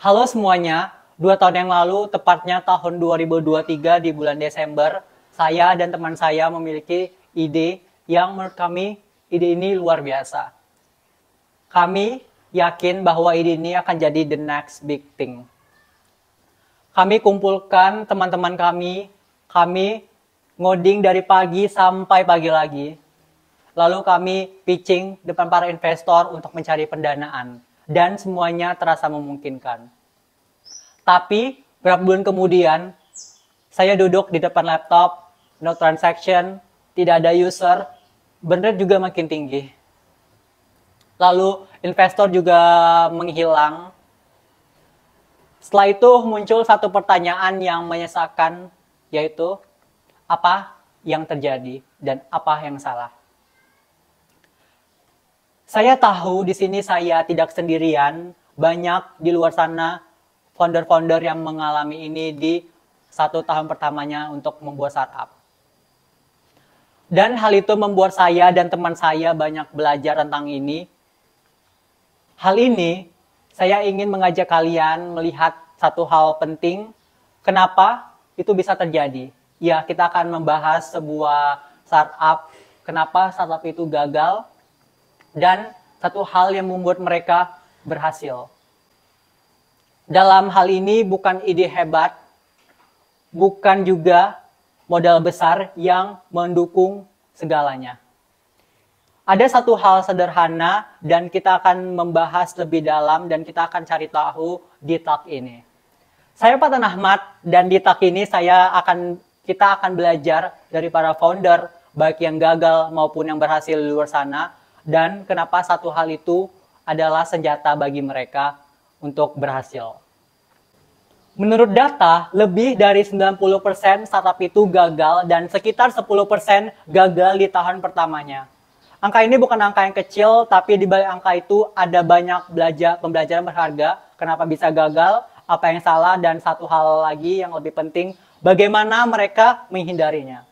Halo semuanya, 2 tahun yang lalu, tepatnya tahun 2023 di bulan Desember, saya dan teman saya memiliki ide yang menurut kami, ide ini luar biasa. Kami yakin bahwa ide ini akan jadi the next big thing. Kami kumpulkan teman-teman kami ngoding dari pagi sampai pagi lagi. Lalu kami pitching depan para investor untuk mencari pendanaan. Dan semuanya terasa memungkinkan. Tapi, beberapa bulan kemudian, saya duduk di depan laptop, no transaction, tidak ada user, burn rate juga makin tinggi. Lalu, investor juga menghilang. Setelah itu muncul satu pertanyaan yang menyesalkan, yaitu, apa yang terjadi dan apa yang salah? Saya tahu di sini saya tidak sendirian, banyak di luar sana founder-founder yang mengalami ini di 1 tahun pertamanya untuk membuat startup. Dan hal itu membuat saya dan teman saya banyak belajar tentang ini. Hal ini saya ingin mengajak kalian melihat satu hal penting, kenapa itu bisa terjadi. Ya, kita akan membahas sebuah startup, kenapa startup itu gagal, dan satu hal yang membuat mereka berhasil. Dalam hal ini bukan ide hebat, bukan juga modal besar yang mendukung segalanya. Ada satu hal sederhana dan kita akan membahas lebih dalam dan kita akan cari tahu di talk ini. Saya Patan Ahmad dan di talk ini kita akan belajar dari para founder, baik yang gagal maupun yang berhasil di luar sana, dan kenapa satu hal itu adalah senjata bagi mereka untuk berhasil. Menurut data, lebih dari 90% startup itu gagal dan sekitar 10% gagal di tahun pertamanya. Angka ini bukan angka yang kecil, tapi di balik angka itu ada banyak pembelajaran berharga, kenapa bisa gagal, apa yang salah, dan satu hal lagi yang lebih penting, bagaimana mereka menghindarinya.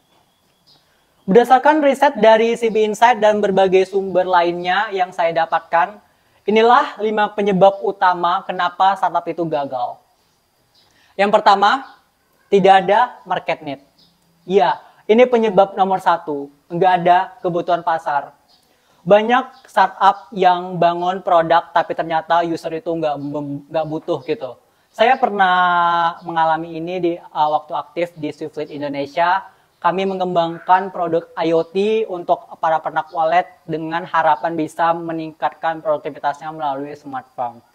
Berdasarkan riset dari CB Insight dan berbagai sumber lainnya yang saya dapatkan, inilah 5 penyebab utama kenapa startup itu gagal. Yang pertama, tidak ada market need. Ya, ini penyebab nomor 1, nggak ada kebutuhan pasar. Banyak startup yang bangun produk tapi ternyata user itu nggak butuh gitu. Saya pernah mengalami ini di waktu aktif di Swiftlead Indonesia. Kami mengembangkan produk IoT untuk para peternak wallet dengan harapan bisa meningkatkan produktivitasnya melalui smartphone.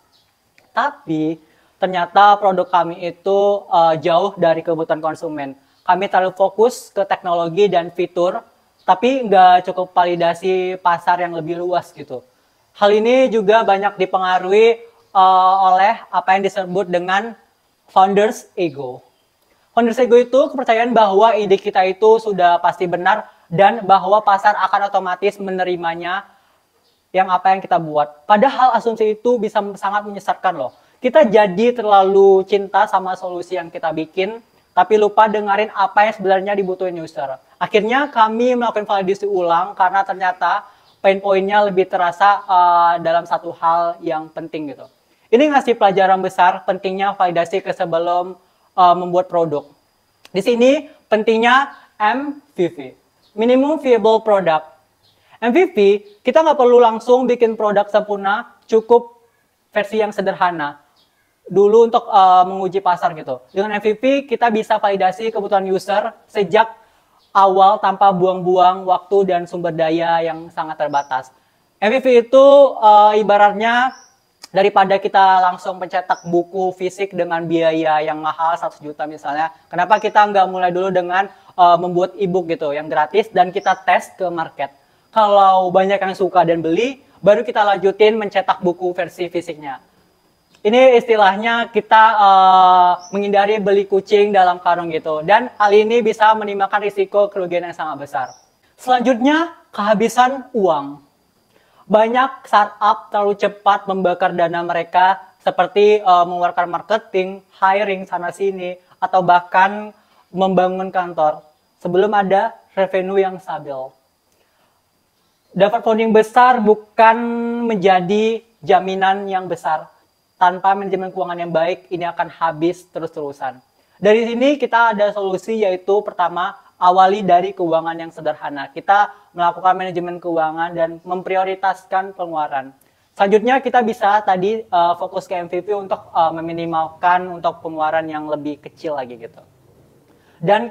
Tapi ternyata produk kami itu jauh dari kebutuhan konsumen. Kami terlalu fokus ke teknologi dan fitur, tapi nggak cukup validasi pasar yang lebih luas gitu. Hal ini juga banyak dipengaruhi oleh apa yang disebut dengan founder's ego. Founder's ego itu kepercayaan bahwa ide kita itu sudah pasti benar dan bahwa pasar akan otomatis menerimanya apa yang kita buat. Padahal asumsi itu bisa sangat menyesatkan loh. Kita jadi terlalu cinta sama solusi yang kita bikin, tapi lupa dengerin apa yang sebenarnya dibutuhin user. Akhirnya kami melakukan validasi ulang karena ternyata pain point-nya lebih terasa dalam satu hal yang penting gitu. Ini ngasih pelajaran besar pentingnya validasi sebelum membuat produk. Di sini pentingnya MVP, Minimum Viable Product. MVP, kita nggak perlu langsung bikin produk sempurna, cukup versi yang sederhana dulu untuk menguji pasar gitu. Dengan MVP, kita bisa validasi kebutuhan user sejak awal tanpa buang-buang waktu dan sumber daya yang sangat terbatas. MVP itu ibaratnya daripada kita langsung pencetak buku fisik dengan biaya yang mahal 100 juta misalnya, kenapa kita nggak mulai dulu dengan membuat e-book gitu yang gratis dan kita tes ke market. Kalau banyak yang suka dan beli, baru kita lanjutin mencetak buku versi fisiknya. Ini istilahnya kita menghindari beli kucing dalam karung gitu. Dan hal ini bisa menimbulkan risiko kerugian yang sangat besar. Selanjutnya, kehabisan uang. Banyak startup terlalu cepat membakar dana mereka seperti mengeluarkan marketing, hiring sana-sini, atau bahkan membangun kantor sebelum ada revenue yang stabil. Dapat funding besar bukan menjadi jaminan yang besar. tanpa manajemen keuangan yang baik, ini akan habis terus-terusan. Dari sini kita ada solusi, yaitu pertama, awali dari keuangan yang sederhana. Kita melakukan manajemen keuangan dan memprioritaskan pengeluaran. Selanjutnya kita bisa tadi fokus ke MVP untuk meminimalkan untuk pengeluaran yang lebih kecil lagi gitu. Dan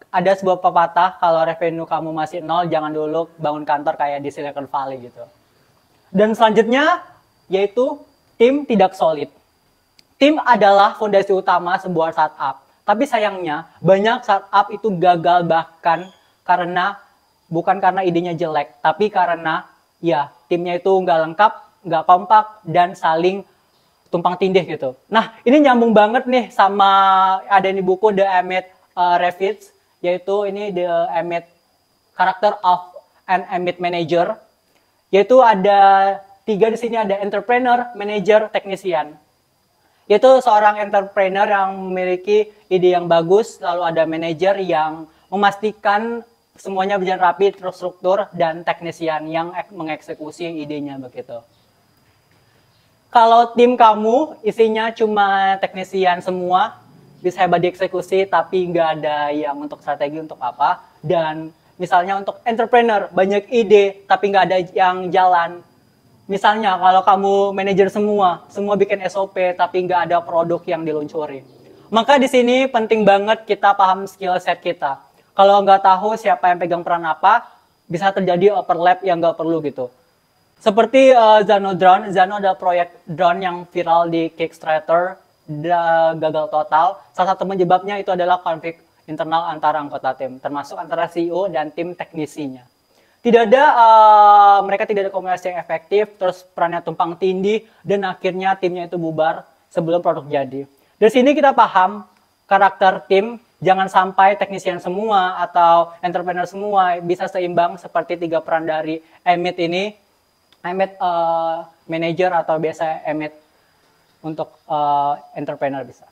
ada sebuah pepatah, kalau revenue kamu masih nol, jangan dulu bangun kantor kayak di Silicon Valley gitu. Dan selanjutnya yaitu tim tidak solid. Tim adalah fondasi utama sebuah startup. Tapi sayangnya banyak startup itu gagal bahkan bukan karena idenya jelek, tapi karena ya timnya itu nggak lengkap, nggak kompak, dan saling tumpang tindih gitu. Nah, ini nyambung banget nih sama ada di buku The Emmett Revits, yaitu ini The Emmett Character of an Emmett Manager, yaitu ada 3 di sini, ada entrepreneur, manager, technician. Yaitu seorang entrepreneur yang memiliki ide yang bagus, lalu ada manager yang memastikan semuanya berjalan rapi, terstruktur, dan teknisian yang mengeksekusi idenya begitu. Kalau tim kamu isinya cuma teknisian semua, bisa hebat dieksekusi, tapi nggak ada yang untuk strategi untuk apa. Dan misalnya untuk entrepreneur, banyak ide, tapi nggak ada yang jalan. Misalnya kalau kamu manajer semua bikin SOP, tapi nggak ada produk yang diluncuri. Maka di sini penting banget kita paham skill set kita. Kalau nggak tahu siapa yang pegang peran apa, bisa terjadi overlap yang nggak perlu gitu. Seperti Zano Drone. Zano adalah proyek drone yang viral di Kickstarter, gagal total. Salah satu penyebabnya itu adalah konflik internal antara anggota tim, termasuk antara CEO dan tim teknisinya. Mereka tidak ada komunikasi yang efektif, terus perannya tumpang tindih, dan akhirnya timnya itu bubar sebelum produk jadi. Dari sini kita paham karakter tim, jangan sampai teknisian semua atau entrepreneur semua bisa seimbang seperti 3 peran dari Emmett ini. Emmett manager atau biasa Emmett untuk entrepreneur bisa.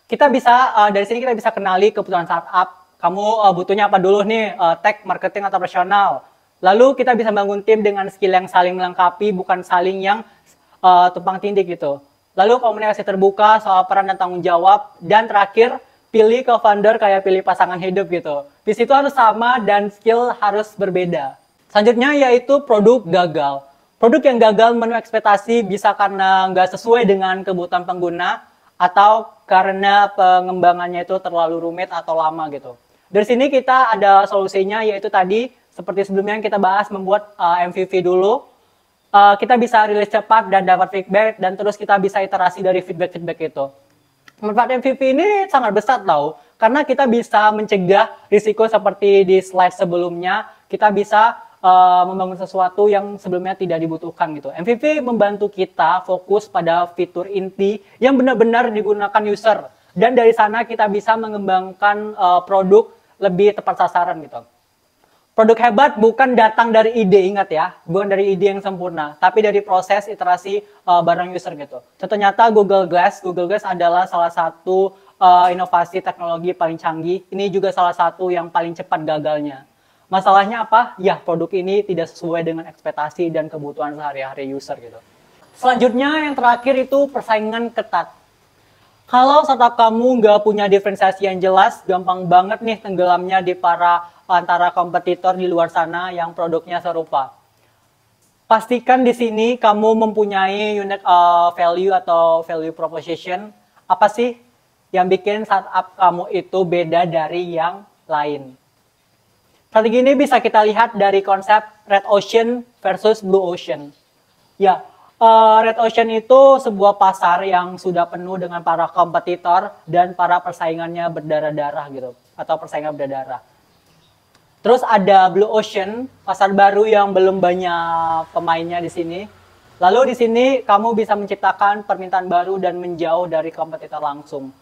Dari sini kita bisa kenali kebutuhan startup. Kamu butuhnya apa dulu nih, tech, marketing, atau operasional. Lalu kita bisa bangun tim dengan skill yang saling melengkapi, bukan saling yang tumpang tindih gitu. Lalu komunikasi terbuka soal peran dan tanggung jawab. Dan terakhir, pilih co-founder kayak pilih pasangan hidup gitu. Visi itu harus sama dan skill harus berbeda. Selanjutnya yaitu produk gagal. Produk yang gagal memenuhi ekspektasi bisa karena nggak sesuai dengan kebutuhan pengguna, atau karena pengembangannya itu terlalu rumit atau lama gitu. Dari sini kita ada solusinya, yaitu tadi seperti sebelumnya yang kita bahas, membuat MVP dulu. Kita bisa rilis cepat dan dapat feedback, dan terus kita bisa iterasi dari feedback itu. Manfaat MVP ini sangat besar tau, karena kita bisa mencegah risiko seperti di slide sebelumnya. Kita bisa membangun sesuatu yang sebelumnya tidak dibutuhkan gitu. MVP membantu kita fokus pada fitur inti yang benar-benar digunakan user. Dan dari sana kita bisa mengembangkan produk lebih tepat sasaran gitu. Produk hebat bukan datang dari ide, ingat ya, bukan dari ide yang sempurna, tapi dari proses iterasi bareng user gitu. Contoh nyata Google Glass. Google Glass adalah salah satu inovasi teknologi paling canggih. Ini juga salah satu yang paling cepat gagalnya. Masalahnya apa? Ya, produk ini tidak sesuai dengan ekspektasi dan kebutuhan sehari-hari user gitu. Selanjutnya yang terakhir itu persaingan ketat. Kalau startup kamu nggak punya diferensiasi yang jelas, gampang banget nih tenggelamnya di antara kompetitor di luar sana yang produknya serupa. Pastikan di sini kamu mempunyai unique value atau value proposition. Apa sih yang bikin startup kamu itu beda dari yang lain? Strategi ini bisa kita lihat dari konsep Red Ocean versus Blue Ocean. Ya, Red Ocean itu sebuah pasar yang sudah penuh dengan para kompetitor dan para persaingannya berdarah-darah gitu, atau persaingan berdarah. Terus ada Blue Ocean, pasar baru yang belum banyak pemainnya di sini. Lalu di sini kamu bisa menciptakan permintaan baru dan menjauh dari kompetitor langsung.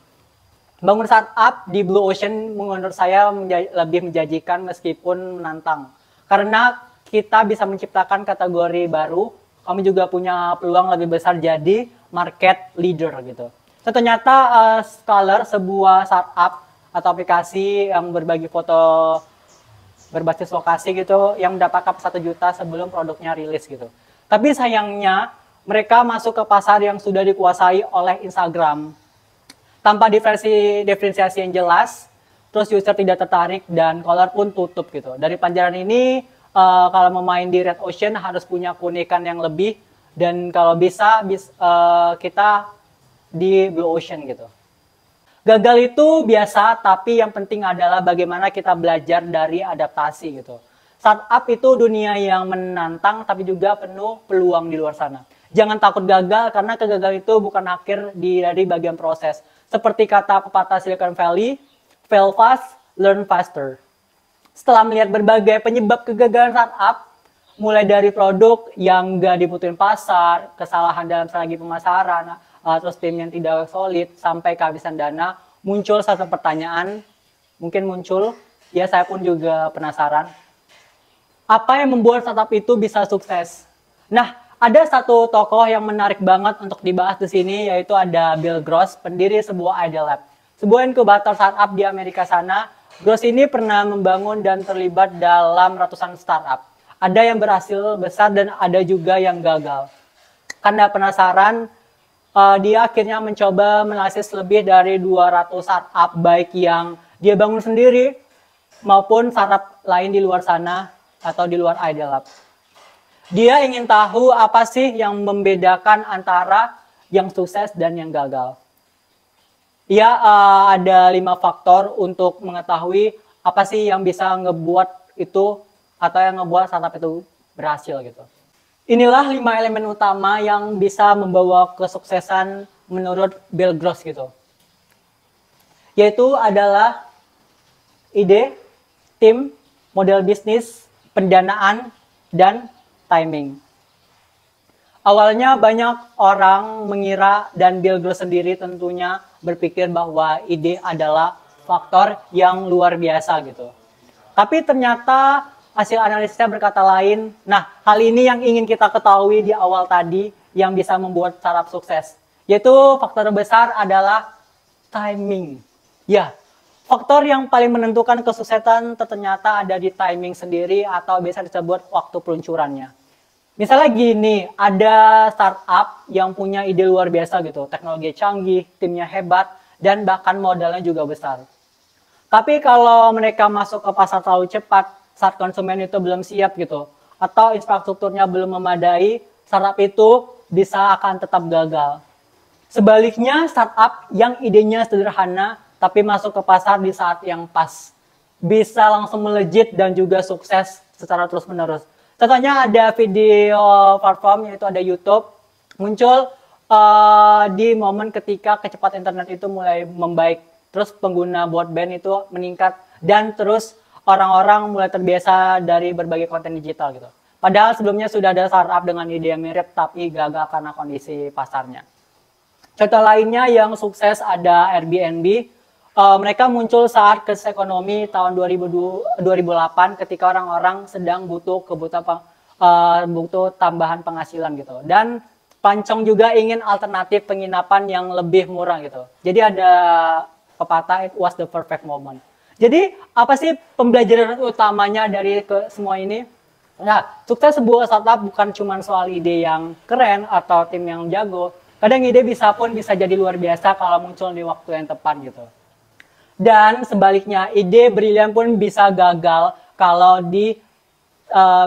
Bangun startup di Blue Ocean menurut saya lebih menjanjikan meskipun menantang. Karena kita bisa menciptakan kategori baru, kami juga punya peluang lebih besar jadi market leader gitu. Contoh nyata Scholar, sebuah startup atau aplikasi yang berbagi foto berbasis lokasi gitu, yang mendapatkan 1 juta sebelum produknya rilis gitu. Tapi sayangnya mereka masuk ke pasar yang sudah dikuasai oleh Instagram. Tanpa diferensiasi yang jelas, terus user tidak tertarik dan color pun tutup gitu. Dari pelajaran ini, kalau mau main di Red Ocean harus punya keunikan yang lebih, dan kalau bisa kita di Blue Ocean gitu. Gagal itu biasa, tapi yang penting adalah bagaimana kita belajar dari adaptasi gitu. Startup itu dunia yang menantang, tapi juga penuh peluang di luar sana. Jangan takut gagal, karena kegagalan itu bukan akhir dari bagian proses. Seperti kata pepatah Silicon Valley, fail fast, learn faster. Setelah melihat berbagai penyebab kegagalan startup, mulai dari produk yang nggak dibutuhin pasar, kesalahan dalam strategi pemasaran, terus tim yang tidak solid, sampai kehabisan dana, muncul satu pertanyaan, mungkin muncul, ya saya pun juga penasaran, apa yang membuat startup itu bisa sukses? Nah, ada satu tokoh yang menarik banget untuk dibahas di sini, yaitu ada Bill Gross, pendiri sebuah Idea Lab, sebuah inkubator startup di Amerika sana. Gross ini pernah membangun dan terlibat dalam ratusan startup. Ada yang berhasil besar dan ada juga yang gagal. Karena penasaran, dia akhirnya mencoba menganalisis lebih dari 200 startup, baik yang dia bangun sendiri maupun startup lain di luar sana atau di luar Idea Lab. Dia ingin tahu apa sih yang membedakan antara yang sukses dan yang gagal. Ya, ada 5 faktor untuk mengetahui apa sih yang bisa ngebuat itu atau yang ngebuat startup itu berhasil gitu. Inilah 5 elemen utama yang bisa membawa kesuksesan menurut Bill Gross gitu. Yaitu adalah ide, tim, model bisnis, pendanaan, dan timing. Awalnya banyak orang mengira, dan Bill Gross sendiri tentunya berpikir bahwa ide adalah faktor yang luar biasa gitu. Tapi ternyata hasil analisisnya berkata lain. Nah, hal ini yang ingin kita ketahui di awal tadi yang bisa membuat startup sukses. Yaitu faktor besar adalah timing. Ya, faktor yang paling menentukan kesuksesan ternyata ada di timing sendiri atau biasa disebut waktu peluncurannya. Misalnya gini, ada startup yang punya ide luar biasa gitu, teknologi canggih, timnya hebat, dan bahkan modalnya juga besar. Tapi kalau mereka masuk ke pasar terlalu cepat, saat konsumen itu belum siap gitu, atau infrastrukturnya belum memadai, startup itu bisa akan tetap gagal. Sebaliknya, startup yang idenya sederhana, tapi masuk ke pasar di saat yang pas, bisa langsung melejit dan juga sukses secara terus-menerus. Contohnya ada video platform, yaitu ada YouTube, muncul di momen ketika kecepatan internet itu mulai membaik, terus pengguna broadband itu meningkat, dan terus orang-orang mulai terbiasa dari berbagai konten digital gitu. Padahal sebelumnya sudah ada startup dengan ide yang mirip tapi gagal karena kondisi pasarnya. Contoh lainnya yang sukses ada Airbnb. Mereka muncul saat krisis ekonomi tahun 2008 ketika orang-orang sedang butuh tambahan penghasilan gitu. Dan Pancong juga ingin alternatif penginapan yang lebih murah gitu. Jadi ada pepatah, it was the perfect moment. Jadi, apa sih pembelajaran utamanya dari semua ini? Nah, sukses sebuah startup bukan cuma soal ide yang keren atau tim yang jago. Kadang ide bisa jadi luar biasa kalau muncul di waktu yang tepat gitu. Dan sebaliknya, ide brilian pun bisa gagal kalau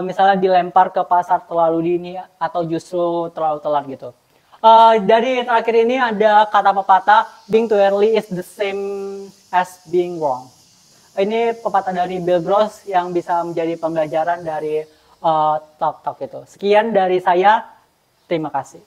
misalnya dilempar ke pasar terlalu dini atau justru terlalu telat gitu. Dari terakhir ini ada kata pepatah, being too early is the same as being wrong. Ini pepatah dari Bill Gross yang bisa menjadi pembelajaran dari Talk Talk itu. Sekian dari saya, terima kasih.